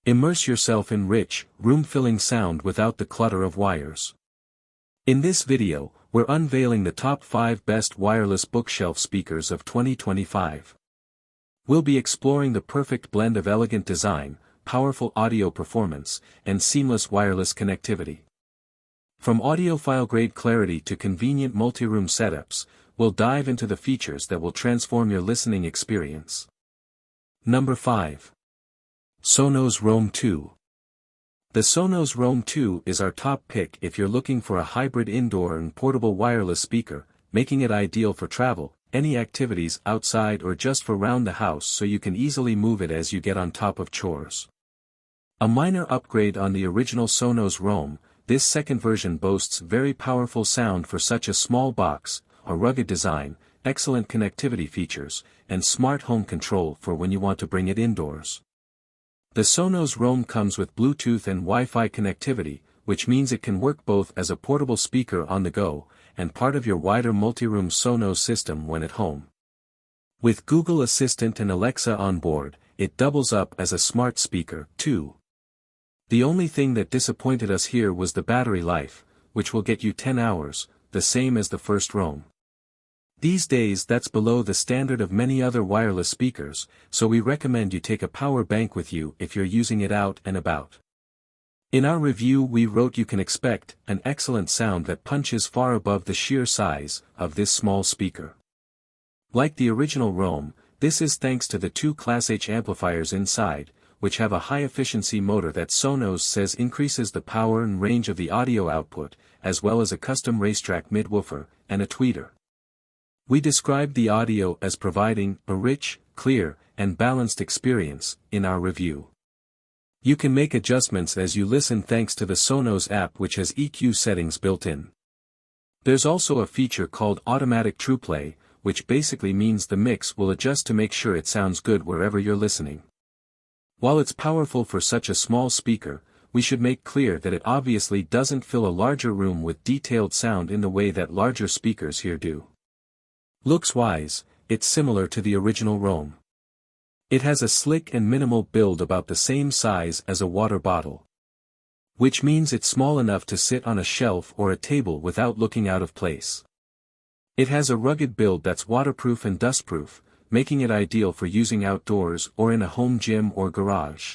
Immerse yourself in rich, room-filling sound without the clutter of wires. In this video, we're unveiling the top 5 best wireless bookshelf speakers of 2025. We'll be exploring the perfect blend of elegant design, powerful audio performance, and seamless wireless connectivity. From audiophile-grade clarity to convenient multi-room setups, we'll dive into the features that will transform your listening experience. Number 5. Sonos Roam 2. The Sonos Roam 2 is our top pick if you're looking for a hybrid indoor and portable wireless speaker, making it ideal for travel, any activities outside or just for around the house so you can easily move it as you get on top of chores. A minor upgrade on the original Sonos Roam, this second version boasts very powerful sound for such a small box, a rugged design, excellent connectivity features, and smart home control for when you want to bring it indoors. The Sonos Roam comes with Bluetooth and Wi-Fi connectivity, which means it can work both as a portable speaker on the go, and part of your wider multi-room Sonos system when at home. With Google Assistant and Alexa on board, it doubles up as a smart speaker, too. The only thing that disappointed us here was the battery life, which will get you 10 hours, the same as the first Roam. These days that's below the standard of many other wireless speakers, so we recommend you take a power bank with you if you're using it out and about. In our review we wrote you can expect an excellent sound that punches far above the sheer size of this small speaker. Like the original Roam, this is thanks to the two Class H amplifiers inside, which have a high-efficiency motor that Sonos says increases the power and range of the audio output, as well as a custom racetrack mid-woofer, and a tweeter. We described the audio as providing a rich, clear, and balanced experience in our review. You can make adjustments as you listen thanks to the Sonos app which has EQ settings built in. There's also a feature called Automatic TruePlay, which basically means the mix will adjust to make sure it sounds good wherever you're listening. While it's powerful for such a small speaker, we should make clear that it obviously doesn't fill a larger room with detailed sound in the way that larger speakers here do. Looks-wise, it's similar to the original Roam. It has a slick and minimal build about the same size as a water bottle. Which means it's small enough to sit on a shelf or a table without looking out of place. It has a rugged build that's waterproof and dustproof, making it ideal for using outdoors or in a home gym or garage.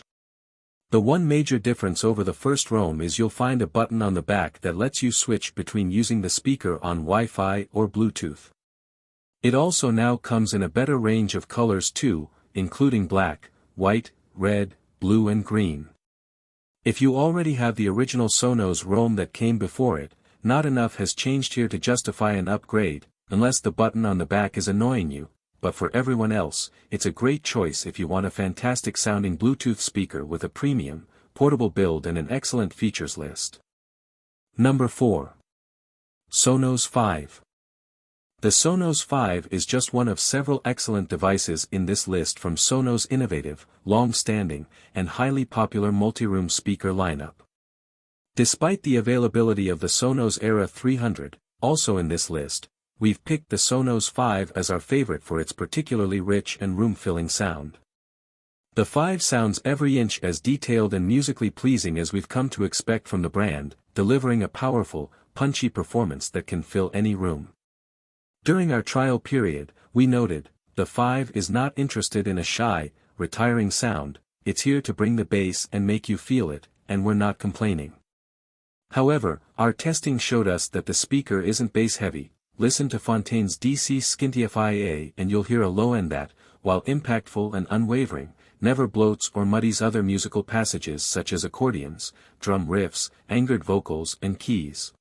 The one major difference over the first Roam is you'll find a button on the back that lets you switch between using the speaker on Wi-Fi or Bluetooth. It also now comes in a better range of colors too, including black, white, red, blue and green. If you already have the original Sonos Roam that came before it, not enough has changed here to justify an upgrade, unless the button on the back is annoying you, but for everyone else, it's a great choice if you want a fantastic sounding Bluetooth speaker with a premium, portable build and an excellent features list. Number 4. Sonos 5. The Sonos 5 is just one of several excellent devices in this list from Sonos' innovative, long-standing, and highly popular multi-room speaker lineup. Despite the availability of the Sonos Era 300, also in this list, we've picked the Sonos 5 as our favorite for its particularly rich and room-filling sound. The 5 sounds every inch as detailed and musically pleasing as we've come to expect from the brand, delivering a powerful, punchy performance that can fill any room. During our trial period, we noted, the 5 is not interested in a shy, retiring sound, it's here to bring the bass and make you feel it, and we're not complaining. However, our testing showed us that the speaker isn't bass heavy. Listen to Fontaine's DC Skintifi and you'll hear a low end that, while impactful and unwavering, never bloats or muddies other musical passages such as accordions, drum riffs, angered vocals and keys.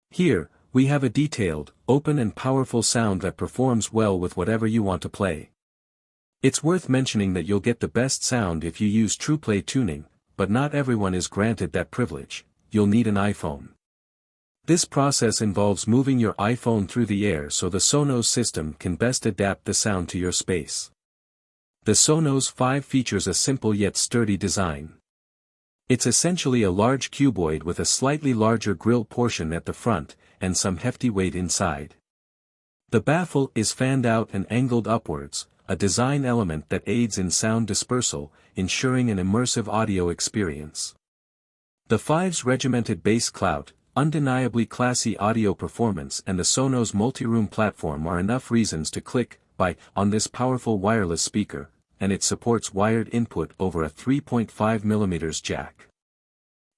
Here, we have a detailed, open and powerful sound that performs well with whatever you want to play. It's worth mentioning that you'll get the best sound if you use TruePlay tuning, but not everyone is granted that privilege. You'll need an iPhone. This process involves moving your iPhone through the air so the Sonos system can best adapt the sound to your space. The Sonos 5 features a simple yet sturdy design. It's essentially a large cuboid with a slightly larger grille portion at the front, and some hefty weight inside. The baffle is fanned out and angled upwards, a design element that aids in sound dispersal, ensuring an immersive audio experience. The 5's regimented bass clout, undeniably classy audio performance and the Sonos multi-room platform are enough reasons to click buy on this powerful wireless speaker, and it supports wired input over a 3.5mm jack.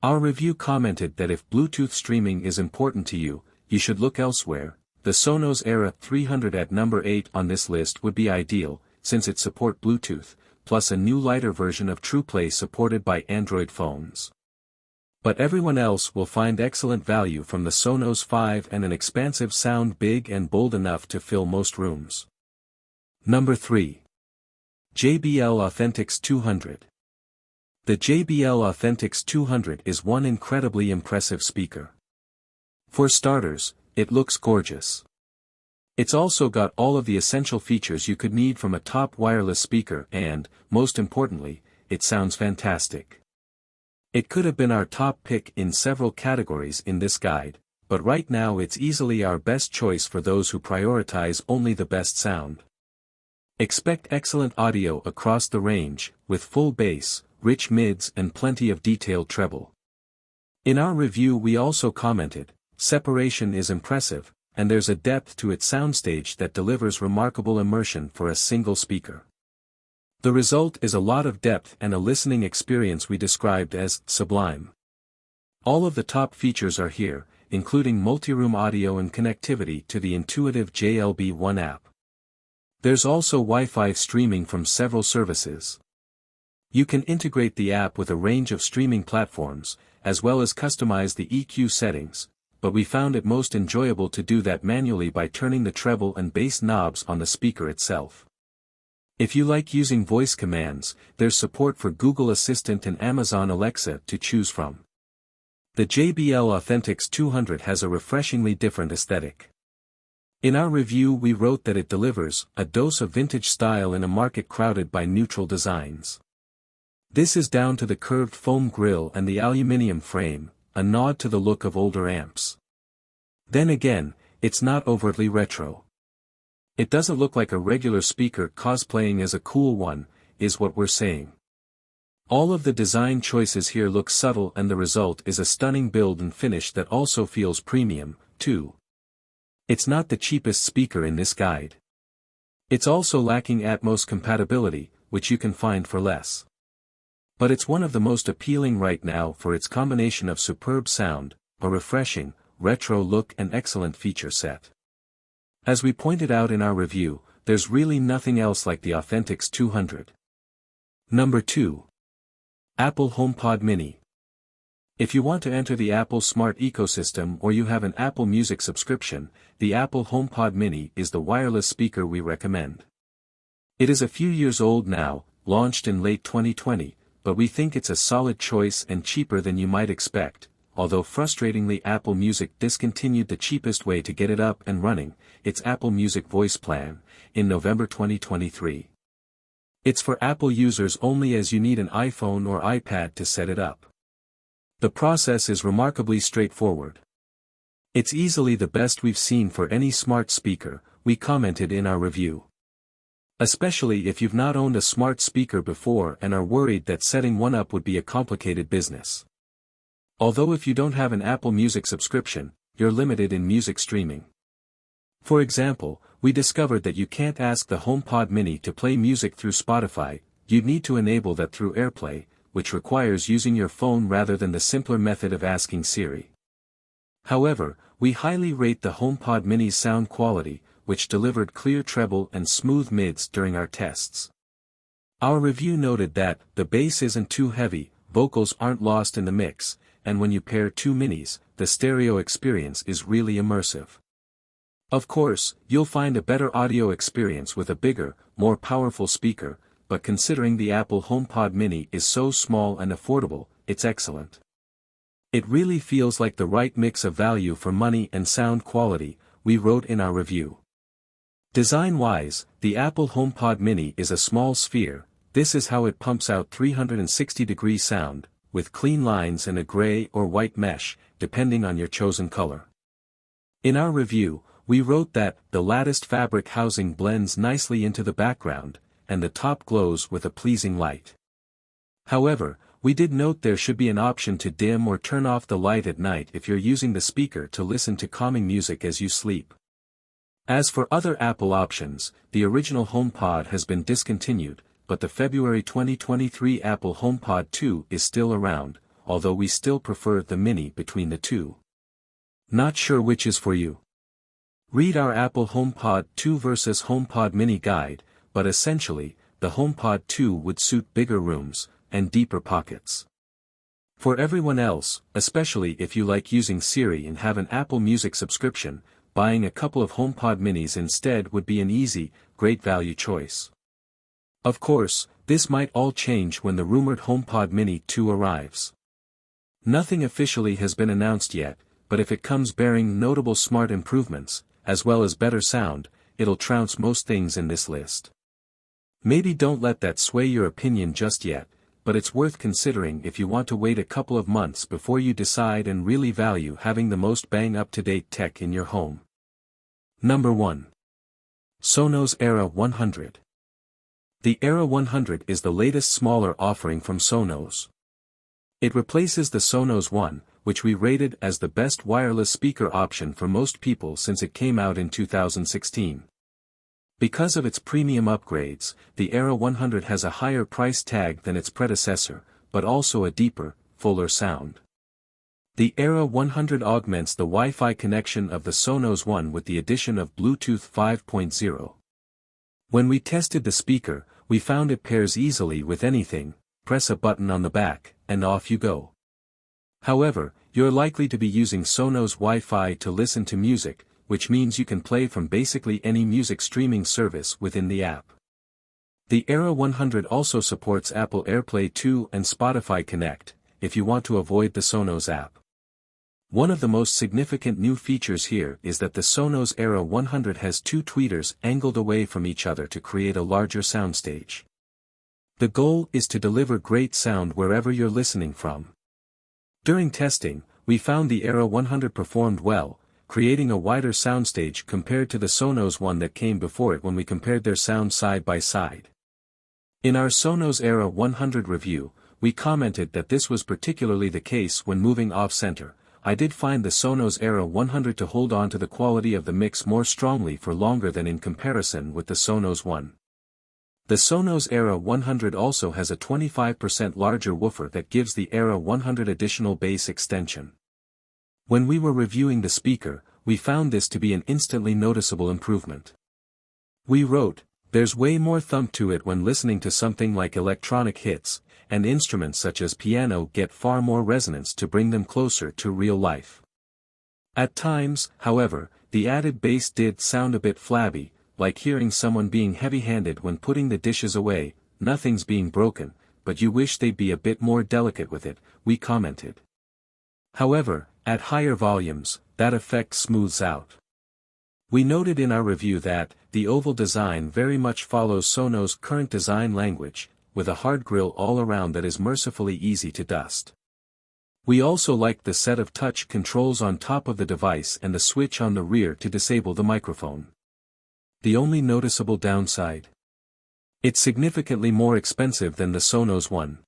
Our review commented that if Bluetooth streaming is important to you, you should look elsewhere. The Sonos Era 300 at number 8 on this list would be ideal, since it supports Bluetooth, plus a new lighter version of TruePlay supported by Android phones. But everyone else will find excellent value from the Sonos 5 and an expansive sound big and bold enough to fill most rooms. Number 3. JBL Authentics 200. The JBL Authentics 200 is one incredibly impressive speaker. For starters, it looks gorgeous. It's also got all of the essential features you could need from a top wireless speaker and, most importantly, it sounds fantastic. It could have been our top pick in several categories in this guide, but right now it's easily our best choice for those who prioritize only the best sound. Expect excellent audio across the range, with full bass, rich mids and plenty of detailed treble. In our review we also commented, separation is impressive, and there's a depth to its soundstage that delivers remarkable immersion for a single speaker. The result is a lot of depth and a listening experience we described as sublime. All of the top features are here, including multi-room audio and connectivity to the intuitive JLB One app. There's also Wi-Fi streaming from several services. You can integrate the app with a range of streaming platforms, as well as customize the EQ settings, but we found it most enjoyable to do that manually by turning the treble and bass knobs on the speaker itself. If you like using voice commands, there's support for Google Assistant and Amazon Alexa to choose from. The JBL Authentics 200 has a refreshingly different aesthetic. In our review we wrote that it delivers a dose of vintage style in a market crowded by neutral designs. This is down to the curved foam grille and the aluminium frame, a nod to the look of older amps. Then again, it's not overtly retro. It doesn't look like a regular speaker cosplaying as a cool one, is what we're saying. All of the design choices here look subtle and the result is a stunning build and finish that also feels premium, too. It's not the cheapest speaker in this guide. It's also lacking Atmos compatibility, which you can find for less. But it's one of the most appealing right now for its combination of superb sound, a refreshing, retro look and excellent feature set. As we pointed out in our review, there's really nothing else like the Authentics 200. Number 2. Apple HomePod Mini. If you want to enter the Apple Smart ecosystem or you have an Apple Music subscription, the Apple HomePod Mini is the wireless speaker we recommend. It is a few years old now, launched in late 2020, but we think it's a solid choice and cheaper than you might expect, although frustratingly Apple Music discontinued the cheapest way to get it up and running, its Apple Music Voice plan, in November 2023. It's for Apple users only as you need an iPhone or iPad to set it up. The process is remarkably straightforward. It's easily the best we've seen for any smart speaker, we commented in our review. Especially if you've not owned a smart speaker before and are worried that setting one up would be a complicated business. Although if you don't have an Apple Music subscription, you're limited in music streaming. For example, we discovered that you can't ask the HomePod Mini to play music through Spotify, you'd need to enable that through AirPlay, which requires using your phone rather than the simpler method of asking Siri. However, we highly rate the HomePod Mini's sound quality, which delivered clear treble and smooth mids during our tests. Our review noted that the bass isn't too heavy, vocals aren't lost in the mix, and when you pair two minis, the stereo experience is really immersive. Of course, you'll find a better audio experience with a bigger, more powerful speaker, but considering the Apple HomePod Mini is so small and affordable, it's excellent. It really feels like the right mix of value for money and sound quality, we wrote in our review. Design-wise, the Apple HomePod Mini is a small sphere. This is how it pumps out 360-degree sound, with clean lines and a gray or white mesh, depending on your chosen color. In our review, We wrote that the latticed fabric housing blends nicely into the background, and the top glows with a pleasing light. However, we did note there should be an option to dim or turn off the light at night if you're using the speaker to listen to calming music as you sleep. As for other Apple options, the original HomePod has been discontinued, but the February 2023 Apple HomePod 2 is still around, although we still prefer the Mini between the two. Not sure which is for you? Read our Apple HomePod 2 versus HomePod Mini guide, but essentially, the HomePod 2 would suit bigger rooms and deeper pockets. For everyone else, especially if you like using Siri and have an Apple Music subscription, buying a couple of HomePod Minis instead would be an easy, great value choice. Of course, this might all change when the rumored HomePod Mini 2 arrives. Nothing officially has been announced yet, but if it comes bearing notable smart improvements, as well as better sound, it'll trounce most things in this list. Maybe don't let that sway your opinion just yet, but it's worth considering if you want to wait a couple of months before you decide and really value having the most bang-up-to-date tech in your home. Number 1. Sonos Era 100. The Era 100 is the latest smaller offering from Sonos. It replaces the Sonos One, which we rated as the best wireless speaker option for most people since it came out in 2016. Because of its premium upgrades, the Era 100 has a higher price tag than its predecessor, but also a deeper, fuller sound. The Era 100 augments the Wi-Fi connection of the Sonos One with the addition of Bluetooth 5.0. When we tested the speaker, we found it pairs easily with anything. Press a button on the back, and off you go. However, you're likely to be using Sonos Wi-Fi to listen to music, which means you can play from basically any music streaming service within the app. The Era 100 also supports Apple AirPlay 2 and Spotify Connect, if you want to avoid the Sonos app. One of the most significant new features here is that the Sonos Era 100 has two tweeters angled away from each other to create a larger soundstage. The goal is to deliver great sound wherever you're listening from. During testing, we found the Era 100 performed well, creating a wider soundstage compared to the Sonos One that came before it when we compared their sound side by side. In our Sonos Era 100 review, we commented that this was particularly the case when moving off-center. I did find the Sonos Era 100 to hold on to the quality of the mix more strongly for longer than in comparison with the Sonos One. The Sonos Era 100 also has a 25% larger woofer that gives the Era 100 additional bass extension. When we were reviewing the speaker, we found this to be an instantly noticeable improvement. We wrote, "There's way more thump to it when listening to something like electronic hits, and instruments such as piano get far more resonance to bring them closer to real life." At times, however, the added bass did sound a bit flabby, like hearing someone being heavy-handed when putting the dishes away. Nothing's being broken, but you wish they'd be a bit more delicate with it, we commented. However, at higher volumes, that effect smooths out. We noted in our review that the oval design very much follows Sonos' current design language, with a hard grille all around that is mercifully easy to dust. We also liked the set of touch controls on top of the device and the switch on the rear to disable the microphone. The only noticeable downside? It's significantly more expensive than the Sonos One.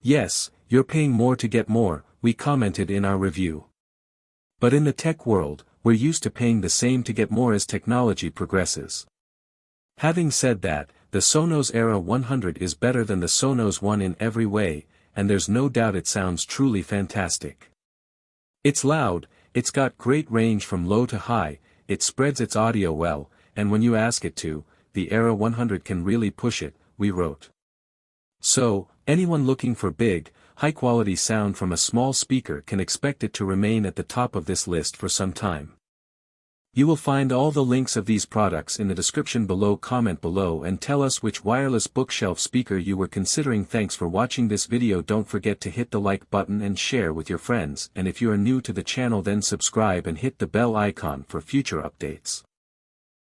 Yes, you're paying more to get more, we commented in our review. But in the tech world, we're used to paying the same to get more as technology progresses. Having said that, the Sonos Era 100 is better than the Sonos One in every way, and there's no doubt it sounds truly fantastic. It's loud, it's got great range from low to high, it spreads its audio well, and when you ask it to, the Era 100 can really push it, we wrote. So, anyone looking for big, high-quality sound from a small speaker can expect it to remain at the top of this list for some time. You will find all the links of these products in the description below. Comment below and tell us which wireless bookshelf speaker you were considering. Thanks for watching this video. Don't forget to hit the like button and share with your friends, and if you are new to the channel then subscribe and hit the bell icon for future updates.